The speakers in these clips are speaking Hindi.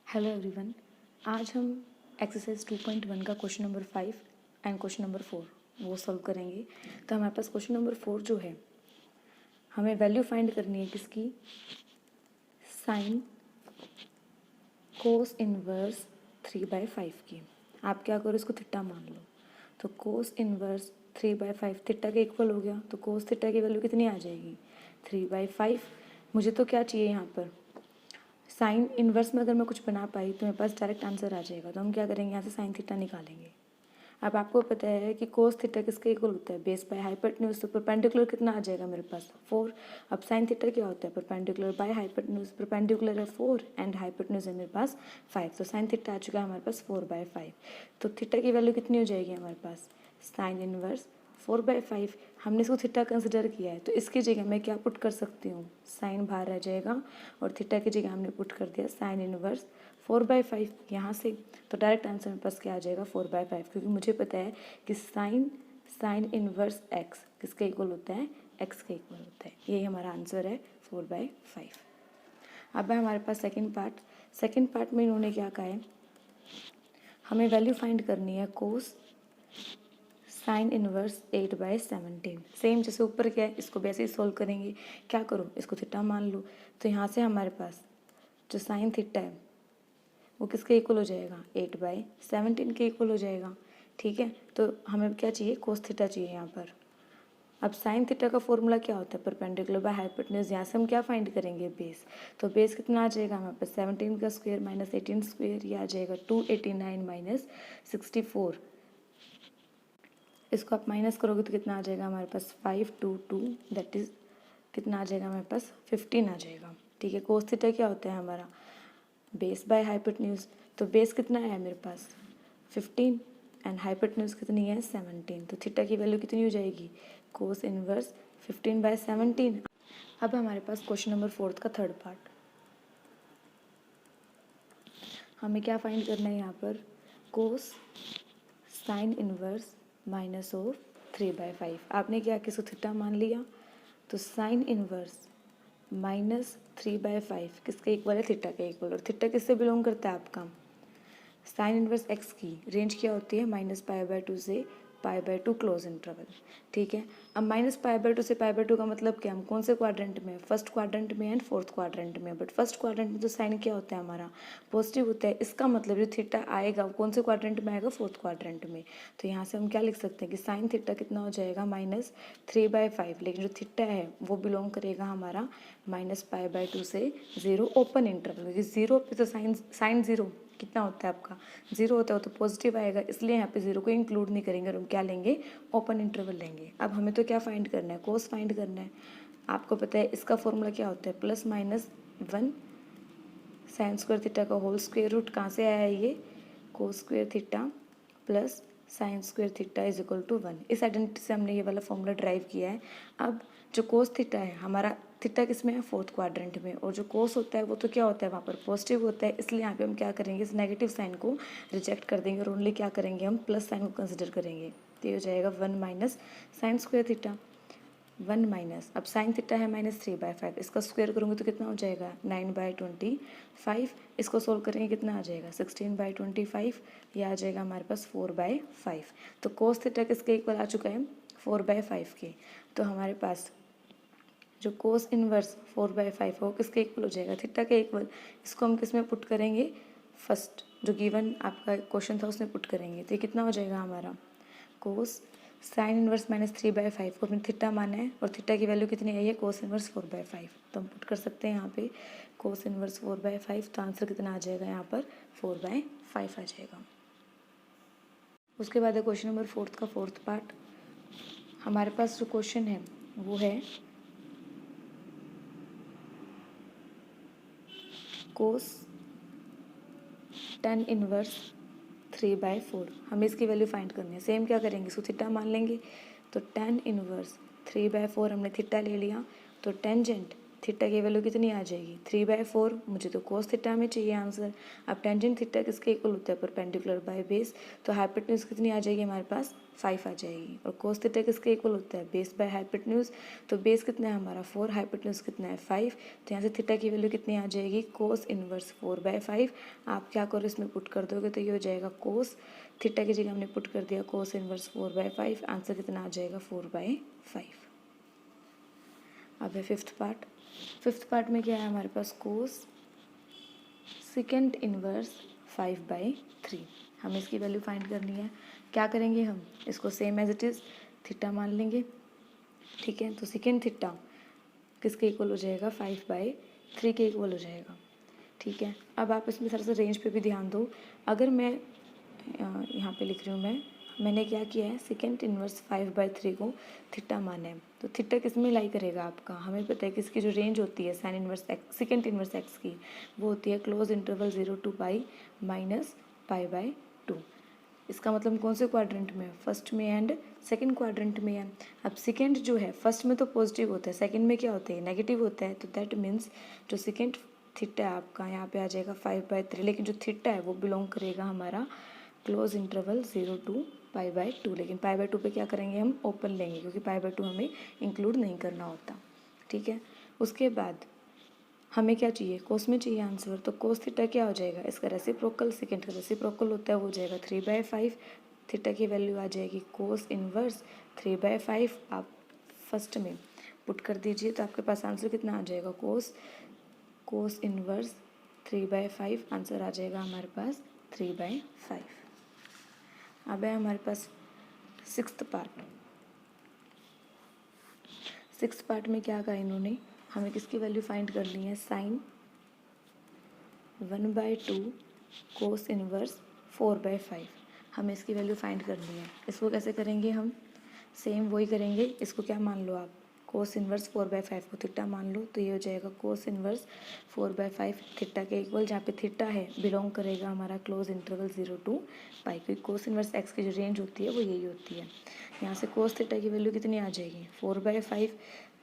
Hello everyone. आज हम एक्सरसाइज 2.1 का question number 5 and question number 4 वो सॉल्व करेंगे। तो हमारे पास क्वेश्चन नंबर 4 जो है, हमें वैल्यू फाइंड करनी है किसकी, साइन कोस इनवर्स 3/5 की। आप क्या करो, इसको थीटा मान लो। तो कोस इनवर्स 3/5 थीटा के इक्वल हो गया, तो कोस थीटा की वैल्यू कितनी आ जाएगी, 3/5। मुझे तो क्या चाहिए यहाँ पर, साइन इन्वर्स में अगर मैं कुछ बना पाई तो मेरे पास डायरेक्ट आंसर आ जाएगा। तो हम क्या करेंगे, यहाँ से साइन थीटा निकालेंगे। अब आपको पता है कि कोस थीटा किसके इक्वल होता है, बेस बाय हाइपोटेन्यूज। तो परपेंडिकुलर कितना आ जाएगा मेरे पास, 4। अब साइन थीटा क्या होता है, परपेंडिकुलर बाय हाइपोटेन्यूज। परपेंडिकुलर है 4 एंड हाइपोटेन्यूज है मेरे पास 5। तो साइन थीटा आ चुका है हमारे पास 4/5। तो थीटा की वैल्यू कितनी हो जाएगी हमारे पास, साइन इनवर्स 4/5। हमने इसको थीटा कंसिडर किया है, तो इसकी जगह मैं क्या पुट कर सकती हूँ, साइन बाहर रह जाएगा और थीटा की जगह हमने पुट कर दिया साइन इनवर्स 4/5 यहाँ से। तो डायरेक्ट आंसर मेरे पास क्या आ जाएगा, 4/5, क्योंकि मुझे पता है कि साइन इनवर्स एक्स किसके इक्वल होता है, एक्स के इक्वल होता है। यही हमारा आंसर है 4/5। अब है हमारे पास सेकेंड पार्ट में इन्होंने क्या कहा है, हमें वैल्यू फाइंड करनी है कोस साइन इनवर्स 8/17। सेम जैसे ऊपर क्या है, इसको भी ऐसे ही सोल्व करेंगे। क्या करो, इसको थीटा मान लो। तो यहाँ से हमारे पास जो साइन थीटा है वो किसके इक्वल हो जाएगा, 8/17 के इक्वल हो जाएगा। ठीक है, तो हमें क्या चाहिए, कोस थीटा चाहिए यहाँ पर। अब साइन थीटा का फॉर्मूला क्या होता है, परपेंडिकुलर बाय हाइपोटेन्यूज। यहाँ से हम क्या फाइंड करेंगे, बेस। तो बेस कितना आ जाएगा हमारे पास, 17 का स्क्वायर माइनस 18 स्क्वायर, ये आ जाएगा 289 माइनस 64। इसको आप माइनस करोगे तो कितना आ जाएगा हमारे पास, 522, दैट इज कितना आ जाएगा हमारे पास, 15 आ जाएगा। ठीक है, कोस थीटा क्या होता है हमारा, बेस बाय हाइपोटेन्यूज। तो बेस कितना है मेरे पास, 15 एंड हाइपोटेन्यूज कितनी है, 17। तो थीटा की वैल्यू कितनी हो जाएगी, कोस इनवर्स 15/17। अब हमारे पास क्वेश्चन नंबर 4 का थर्ड पार्ट। हमें क्या फाइंड करना है यहाँ पर, कोस साइन इनवर्स माइनस ऑफ 3/5। आपने क्या किसको थीटा मान लिया, तो साइन इनवर्स माइनस 3/5 किसके इक्वल है, थीटा के इक्वल। और थीटा किससे बिलोंग करता है आपका, साइन इनवर्स एक्स की रेंज क्या होती है, -π/2 से π/2 क्लोज इंटरवल। ठीक है, अब -π/2 से π/2 का मतलब क्या, हम कौन से क्वाड्रेंट में, फर्स्ट क्वाड्रेंट में एंड फोर्थ क्वाड्रेंट में। बट फर्स्ट क्वाड्रेंट में तो साइन क्या होता है हमारा, पॉजिटिव होता है। इसका मतलब जो थीटा आएगा वो कौन से क्वाड्रेंट में आएगा, फोर्थ क्वाड्रेंट में। तो यहाँ से हम क्या लिख सकते हैं कि साइन थीटा कितना हो जाएगा, -3/5। लेकिन जो थीटा है वो बिलोंग करेगा हमारा -π/2 से 0 ओपन इंटरवल, क्योंकि 0 पे तो साइन 0 कितना होता है आपका, 0 होता है, तो पॉजिटिव आएगा, इसलिए यहाँ पे 0 को इंक्लूड नहीं करेंगे और हम क्या लेंगे, ओपन इंटरवल लेंगे। अब हमें तो क्या फाइंड करना है, कोस फाइंड करना है। आपको पता है इसका फॉर्मूला क्या होता है, +-1 साइन स्क्वायर थीटा का होल स्क्वायर रूट। कहाँ से आया है ये, cos square theta plus sine square theta is equal to 1। इस आइडेंटिटी से हमने ये वाला फॉर्मूला ड्राइव किया है। अब जो कोस थीटा है हमारा, थीटा किस में है, फोर्थ क्वाड्रेंट में, और जो कोस होता है वो तो क्या होता है वहाँ पर, पॉजिटिव होता है। इसलिए यहाँ पे हम क्या करेंगे, इस नेगेटिव साइन को रिजेक्ट कर देंगे और ओनली क्या करेंगे, हम प्लस साइन को कंसिडर करेंगे। तो ये हो जाएगा 1 minus sign square theta, 1 minus, अब साइन थीटा है -3/5, इसका स्क्वायर करूँगी तो कितना हो जाएगा, 9/25। इसको सोल्व करेंगे कितना आ जाएगा, 16/25। ये आ जाएगा हमारे पास 4/5। तो कोस थीटा किसके इक्वल आ चुका है, 4/5 के। तो हमारे पास जो कोस इनवर्स 4/5 वो किसके इक्वल हो जाएगा, थीटा के इक्वल। इसको हम किस में पुट करेंगे, फर्स्ट जो गिवन आपका क्वेश्चन था उसमें पुट करेंगे। तो ये कितना हो जाएगा हमारा, कोस साइन इनवर्स -3/5 को अपने थीटा माना है और थीटा की वैल्यू कितनी आई है, कोस इनवर्स 4/5। तो हम पुट कर सकते हैं यहाँ पे कोस इनवर्स 4/5। तो आंसर कितना आ जाएगा यहाँ पर, 4/5 आ जाएगा। उसके बाद है क्वेश्चन नंबर 4 का फोर्थ पार्ट। हमारे पास जो क्वेश्चन है वो है कोस tan इनवर्स 3/4। हमें इसकी वैल्यू फाइंड करनी है। सेम क्या करेंगे, इसको थीटा मान लेंगे। तो tan इनवर्स 3/4 हमने थीटा ले लिया, तो टेंजेंट थीटा की वैल्यू कितनी आ जाएगी 3/4। मुझे तो कोस थीटा में चाहिए आंसर। अब टेंजेंट थीटा किसके इक्वल होता है परपेंडिकुलर बाय बेस, तो हाइपोटेन्यूज कितनी आ जाएगी हमारे पास 5 आ जाएगी। और कोस थीटा किसके इक्वल होता है बेस बाय हाइपोटेन्यूज, तो बेस कितना है हमारा 4, हाइपोटेन्यूज कितना है 5। तो यहाँ से थीटा की वैल्यू कितनी आ जाएगी कोस इनवर्स 4/5। आप क्या करो इसमें पुट कर दोगे तो ये हो जाएगा कोस थीटा की जगह हमने पुट कर दिया कोस इनवर्स 4/5। आंसर कितना आ जाएगा 4/5। अब है फिफ्थ पार्ट। फिफ्थ पार्ट में क्या है हमारे पास कोस सेकेंड इनवर्स 5/3। हमें इसकी वैल्यू फाइंड करनी है। क्या करेंगे हम इसको same as it is theta मान लेंगे, ठीक है। तो सेकेंड थीटा किसके इक्वल हो जाएगा 5/3 के इक्वल हो जाएगा, ठीक है। अब आप इसमें थोड़ा सा रेंज पे भी ध्यान दो। अगर मैं यहाँ पे लिख रही हूँ मैंने क्या किया है सेकेंड इनवर्स 5/3 को थीटा माना है, तो थीटा किस में लाई करेगा आपका, हमें पता है कि इसकी जो रेंज होती है sine inverse x second inverse x की वो होती है close interval 0 to pi minus π/2। इसका मतलब कौन से क्वाड्रेंट में है, फर्स्ट में एंड सेकंड क्वाड्रेंट में है। अब सेकंड जो है फर्स्ट में तो पॉजिटिव होता है, सेकंड में क्या होता है नेगेटिव होता है, तो दैट मीन्स जो सेकंड थीटा है आपका यहाँ पे आ जाएगा 5/3, लेकिन जो थीटा है वो बिलोंग करेगा हमारा क्लोज इंटरवल 0 to π/2। लेकिन π/2 पे क्या करेंगे हम ओपन लेंगे क्योंकि π/2 हमें इंक्लूड नहीं करना होता, ठीक है। उसके बाद हमें क्या चाहिए कोस में चाहिए आंसर, तो कोस थीटा क्या हो जाएगा इसका रेसिप्रोकल, सेकेंड का रेसिप्रोकल होता है वो हो जाएगा 3/5। थीटा की वैल्यू आ जाएगी कोस इनवर्स 3/5। आप फर्स्ट में पुट कर दीजिए तो आपके पास आंसर कितना आ जाएगा कोस इनवर्स 3/5। आंसर आ जाएगा हमारे पास 3/5। अब है हमारे पास सिक्स्थ पार्ट। सिक्स्थ पार्ट में क्या कहा इन्होंने, हमें किसकी वैल्यू फाइंड करनी है साइन 1/2 कोस इनवर्स 4/5। हमें इसकी वैल्यू फाइंड करनी है। इसको कैसे करेंगे हम, सेम वही करेंगे। इसको क्या मान लो आप कोस इनवर्स 4/5 को थीटा मान लो, तो ये हो जाएगा कोस इनवर्स 4/5 थीटा के इक्वल। जहाँ पे थीटा है बिलोंग करेगा हमारा क्लोज इंटरवल 0 to पाई, क्योंकि कोस इनवर्स एक्स की जो रेंज होती है वो यही होती है। यहाँ से कोस थीटा की वैल्यू कितनी आ जाएगी 4/5।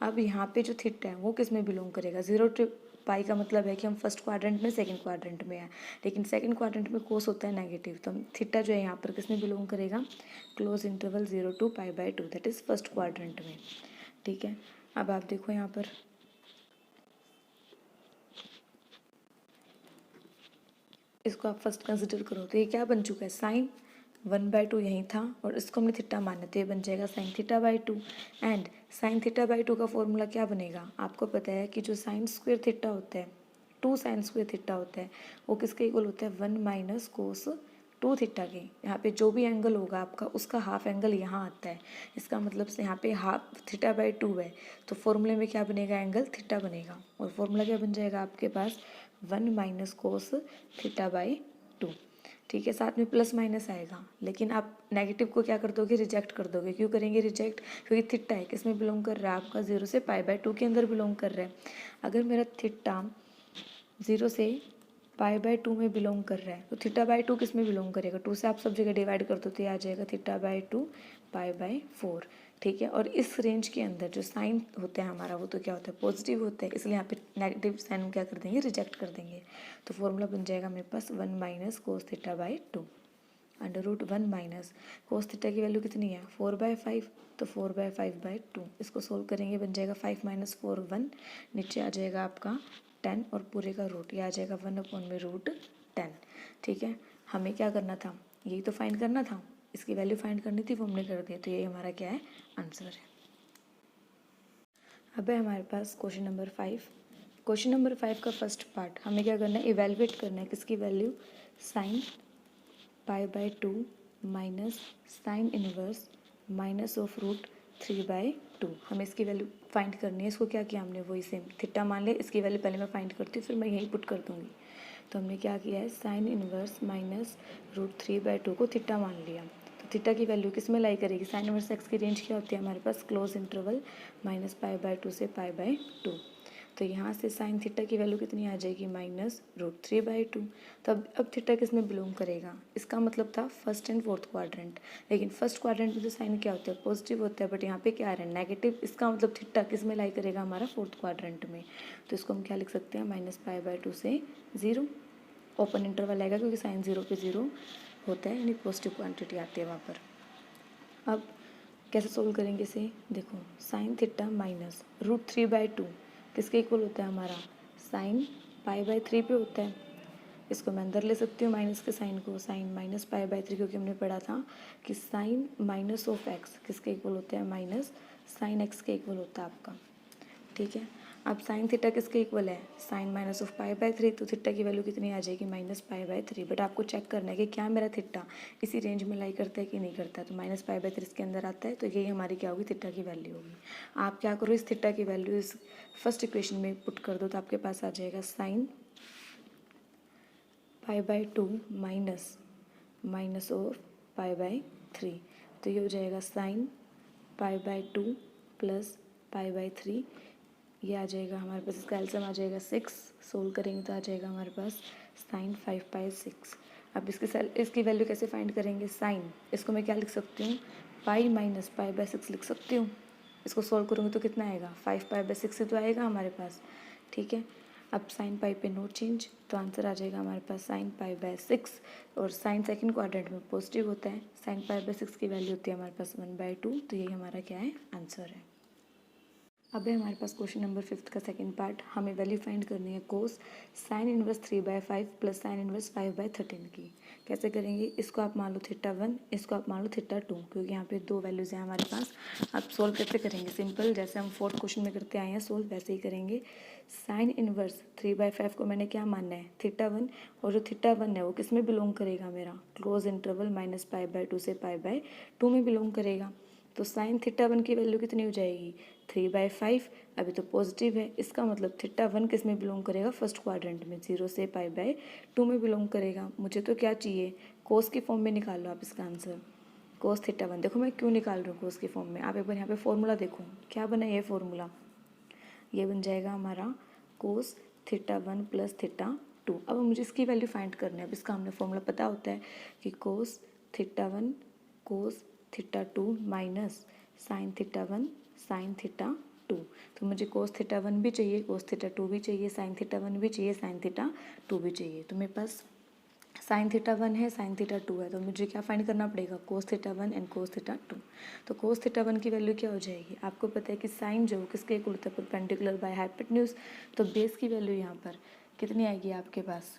अब यहाँ पे जो थीटा है वो किस में बिलोंग करेगा 0 to पाई का मतलब है कि हम फर्स्ट क्वाड्रेंट में सेकंड क्वाड्रेंट में है, लेकिन सेकंड क्वाड्रेंट में कोस होता है नेगेटिव, तो हम थीटा जो है यहाँ पर किस में बिलोंग करेगा close interval 0 to π/2, that is first quadrant में, ठीक है। अब आप देखो यहाँ पर इसको आप फर्स्ट कंसिडर करो तो ये क्या बन चुका है साइन 1/2 यहीं था और इसको हमने थीटा माना तो ये बन जाएगा साइन थीटा/2। एंड साइन थीटा/2 का फॉर्मूला क्या बनेगा, आपको पता है कि जो साइन स्क्वायर थीटा होता है 2 साइन स्क्वायर थीटा होता है वो किसके इक्वल होता है 1 माइनस कोस 2 थीटा के। यहाँ पे जो भी एंगल होगा आपका उसका हाफ एंगल यहाँ आता है, इसका मतलब से यहाँ पे हाफ थीटा/2 है तो फॉर्मूले में क्या बनेगा एंगल थीटा बनेगा। और फॉर्मूला क्या बन जाएगा आपके पास 1 माइनस कोस थीटा/2, ठीक है। साथ में प्लस माइनस आएगा, लेकिन आप नेगेटिव को क्या कर दोगे रिजेक्ट कर दोगे। क्यों करेंगे रिजेक्ट, क्योंकि थीटा है किस में बिलोंग कर रहा है आपका 0 से π/2 के अंदर बिलोंग कर रहा है। अगर मेरा थीटा 0 से π/2 में बिलोंग कर रहा है तो थीटा/2 किस में बिलोंग करेगा 2 से आप सब जगह डिवाइड कर दो तो ये आ जाएगा थीटा/2 π/4, ठीक है। और इस रेंज के अंदर जो साइन होता है हमारा वो तो क्या होता है पॉजिटिव होता है, इसलिए यहाँ पे नेगेटिव साइन क्या कर देंगे रिजेक्ट कर देंगे। तो फॉर्मूला बन जाएगा मेरे पास 1 minus cos थीटा/2 √1 minus cos theta की वैल्यू कितनी है 4/5, तो 4/5/2 इसको सोल्व करेंगे बन जाएगा 5 - 4 1, नीचे आ जाएगा आपका 10 और पूरे का रूट ये आ जाएगा 1/√10, ठीक है। हमें क्या करना था यही तो फाइंड करना था, इसकी वैल्यू फाइंड करनी थी वो हमने कर दी, तो ये हमारा क्या है आंसर है। अब है हमारे पास क्वेश्चन नंबर 5। क्वेश्चन नंबर 5 का फर्स्ट पार्ट हमें क्या करना है इवेलुएट करना है किसकी value sine π/2 minus sine inverse minus of √3/2। हमें इसकी वैल्यू फाइंड करनी है। इसको क्या किया हमने वही सेम थीटा मान ले, इसकी वैल्यू पहले मैं फाइंड करती हूँ फिर मैं यहीं पुट कर दूँगी। तो हमने क्या किया है साइन इनवर्स माइनस √3/2 को थीटा मान लिया, तो थीटा की वैल्यू किस में लाई करेगी साइन इनवर्स एक्स की रेंज क्या होती है हमारे पास क्लोज इंटरवल -π/2 से π/2। तो यहाँ से साइन थीटा की वैल्यू कितनी आ जाएगी, -√3/2। तो अब थीटा किस में बिलोंग करेगा, इसका मतलब था फर्स्ट एंड फोर्थ क्वाड्रेंट। लेकिन फर्स्ट क्वाड्रेंट में तो साइन क्या होता है, पॉजिटिव होता है, बट यहाँ पे क्या आ रहा है, नेगेटिव। इसका मतलब थीटा किस में लाई करेगा, हमारा फोर्थ क्वाड्रेंट में। तो इसको हम क्या लिख सकते हैं, -π/2 से 0, ओपन इंटरवल आएगा क्योंकि साइन 0 पे 0 होता है, यानी पॉजिटिव क्वांटिटी आती है वहाँ पर। अब कैसे सोल्व करेंगे इसे, देखो साइन थीटा -√3/2 किसके इक्वल होता है हमारा, साइन π/3 पे होता है। इसको मैं अंदर ले सकती हूँ माइनस के साइन को, साइन -π/3, क्योंकि हमने पढ़ा था कि साइन -(x) किसके इक्वल होता है, -sin x के इक्वल होता है आपका। ठीक है, अब साइन थीटा किसके इक्वल है, साइन -π/3, तो थीटा की वैल्यू कितनी आ जाएगी, -π/3। बट आपको चेक करना है कि क्या मेरा थीटा इसी रेंज में लाई करता है कि नहीं करता है। तो -π/3 इसके अंदर आता है, तो यही हमारी क्या होगी, थीटा की वैल्यू होगी। आप क्या करो, इस थीटा की वैल्यू इस फर्स्ट इक्वेशन में पुट कर दो, तो आपके पास आ जाएगा साइन π/2 -π/3। तो ये हो जाएगा साइन π/2 प्लस π/3। ये आ जाएगा हमारे पास, इसका एलसीएम आ जाएगा 6। सोल्व करेंगे तो आ जाएगा हमारे पास साइन 5/6। अब इसकी वैल्यू कैसे फाइंड करेंगे, साइन, इसको मैं क्या लिख सकती हूँ, पाई माइनस π/6 लिख सकती हूँ। इसको सोल्व करूँगी तो कितना आएगा, 5π/6 ही तो आएगा हमारे पास। ठीक है, अब साइन पाई पे नो चेंज, तो आंसर आ जाएगा हमारे पास साइन π/6। और साइन सेकंड क्वाड्रेंट में पॉजिटिव होता है, साइन π/6 की वैल्यू होती है हमारे पास 1/2। तो यही हमारा क्या है, आंसर है। अब है हमारे पास क्वेश्चन नंबर 5 का सेकंड पार्ट। हमें वैल्यू फाइंड करनी है कोस sine inverse 3/5 plus sine inverse 5/13 की। कैसे करेंगे, इसको आप मान लो θ1, इसको आप मान लो θ2, क्योंकि यहाँ पे दो वैल्यूज़ हैं हमारे पास। अब सोल्व कैसे करेंगे, सिंपल, जैसे हम फोर्थ क्वेश्चन में करते आए हैं सोल्व, वैसे ही करेंगे। साइन इनवर्स 3/5 को मैंने क्या मानना है, θ1, और जो θ1 है वो किस में बिलोंग करेगा, मेरा क्लोज इंटरवल -π/2 से π/2 में बिलोंग करेगा। तो साइन θ1 की वैल्यू कितनी हो जाएगी, 3/5। अभी तो पॉजिटिव है, इसका मतलब θ1 किस में बिलोंग करेगा, फर्स्ट क्वाड्रेंट में, 0 से π/2 में बिलोंग करेगा। मुझे तो क्या चाहिए, कोस की फॉर्म में निकाल लो आप इसका आंसर, कोस θ1। देखो मैं क्यों निकाल रही हूँ कोस की फॉर्म में, आप एक बार यहाँ पे फॉर्मूला देखो क्या बना, ये फॉर्मूला ये बन जाएगा हमारा कोस θ1 प्लस θ2। अब मुझे इसकी वैल्यू फाइंड करनी है। अब इसका हमने फॉर्मूला पता होता है कि कोस θ1 कोस θ2 माइनस साइन θ1 साइन θ2। तो मुझे कोस θ1 भी चाहिए, कोस θ2 भी चाहिए, साइन θ1 भी चाहिए, साइन θ2 भी चाहिए। तो मेरे पास साइन θ1 है, साइन θ2 है, तो मुझे क्या फाइंड करना पड़ेगा, कोस θ1 एंड कोस θ2। तो कोस θ1 की वैल्यू क्या हो जाएगी, आपको पता है कि साइन जो किसके इक्वल होता है, परपेंडिकुलर बाय हाइपोटेन्यूज। तो बेस की वैल्यू यहाँ पर कितनी आएगी आपके पास,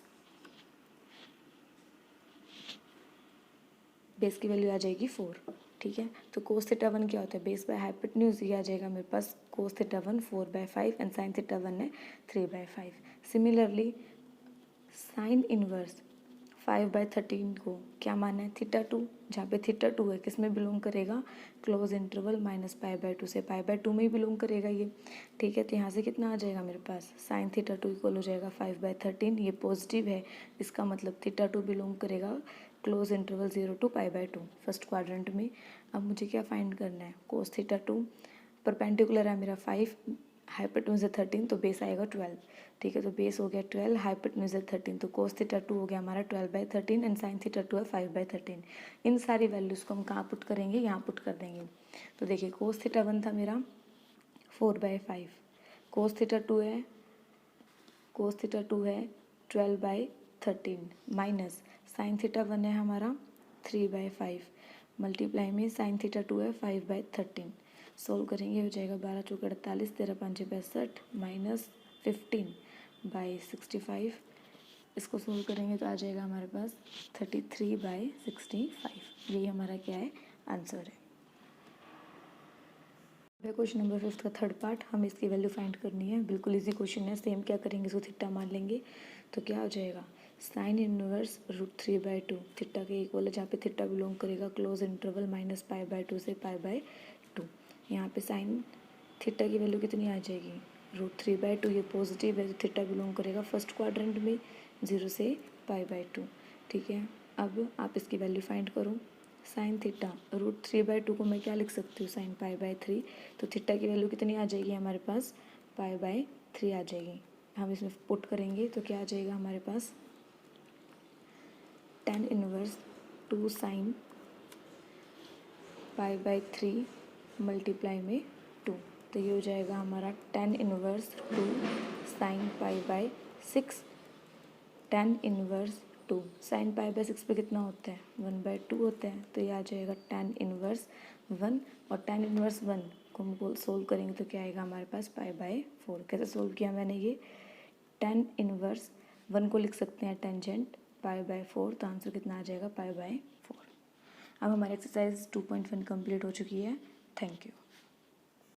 बेस की वैल्यू आ जाएगी 4। ठीक है, तो कोस θ1 क्या होता है, बेस बाय हाइपोटेन्यूज, ये आ जाएगा मेरे पास कोस θ1 4/5 एंड साइन θ1 है 3/5। सिमिलरली साइन इनवर्स 5/13 को क्या माना है, θ2, जहाँ पे θ2 है किस में बिलोंग करेगा, क्लोज इंटरवल -π/2 से π/2 में ही बिलोंग करेगा ये। ठीक है, तो यहाँ से कितना आ जाएगा मेरे पास, साइन θ2 इक्वल हो जाएगा 5/13। ये पॉजिटिव है, इसका मतलब θ2 बिलोंग करेगा close interval 0 to π/2 first quadrant में। अब मुझे क्या फाइंड करना है, कोस θ2 परपेंडिकुलर है मेरा 5, हाइपोटेन्यूज है 13, तो बेस आएगा 12। ठीक है, तो बेस हो गया 12, हाइपोटेन्यूज है 13, तो कोस θ2 हो गया हमारा 12/13 एंड साइन θ2 है 5/13। इन सारी वैल्यूज़ को हम कहाँ पुट करेंगे, यहाँ पुट कर देंगे। तो देखिए कोस θ1 था मेरा 4/5, कोस θ2 है 12/13 माइनस साइन θ1 है हमारा 3/5 मल्टीप्लाई में साइन θ2 है 5/13। सोल्व करेंगे, हो जाएगा 12 चौके 48, 13 पंजे 65 माइनस 15/65। इसको सोल्व करेंगे तो आ जाएगा हमारे पास 33/65। यही हमारा क्या है, आंसर है। क्वेश्चन नंबर 5 का थर्ड पार्ट, हमें इसकी वैल्यू फाइंड करनी है। बिल्कुल इजी क्वेश्चन है, सेम क्या करेंगे, इसको थीटा मान लेंगे। तो क्या हो जाएगा, साइन इनवर्स √3/2 थीटा के इक्वल है, जहाँ पे थीटा बिलोंग करेगा क्लोज इंटरवल -π/2 से π/2। यहाँ पे साइन थीटा की वैल्यू कितनी आ जाएगी, √3/2। ये पॉजिटिव है, तो थीटा बिलोंग करेगा फर्स्ट क्वाड्रेंट में 0 से π/2। ठीक है, अब आप इसकी वैल्यू फाइंड करो। साइन थीटा √3/2 को मैं क्या लिख सकती हूँ, साइन π/3। तो थीटा की वैल्यू कितनी आ जाएगी हमारे पास, π/3। 3 आ जाएगी। हम इसमें पुट करेंगे तो क्या आ जाएगा हमारे पास, tan इनवर्स 2 साइन π/3 मल्टीप्लाई में 2, तो ये हो जाएगा हमारा tan inverse 2 sine π/6, tan inverse 2 sine π/6 पे कितना होता है, 1/2 होता है, तो ये आ जाएगा tan इनवर्स 1, और tan इनवर्स 1 को हम सोल्व करेंगे तो क्या आएगा हमारे पास π/4। कैसे सोल्व किया मैंने ये, tan इनवर्स 1 को लिख सकते हैं टेंजेंट π/4, तो आंसर कितना आ जाएगा π/4। अब हमारी एक्सरसाइज 2.1 कंप्लीट हो चुकी है। Thank you.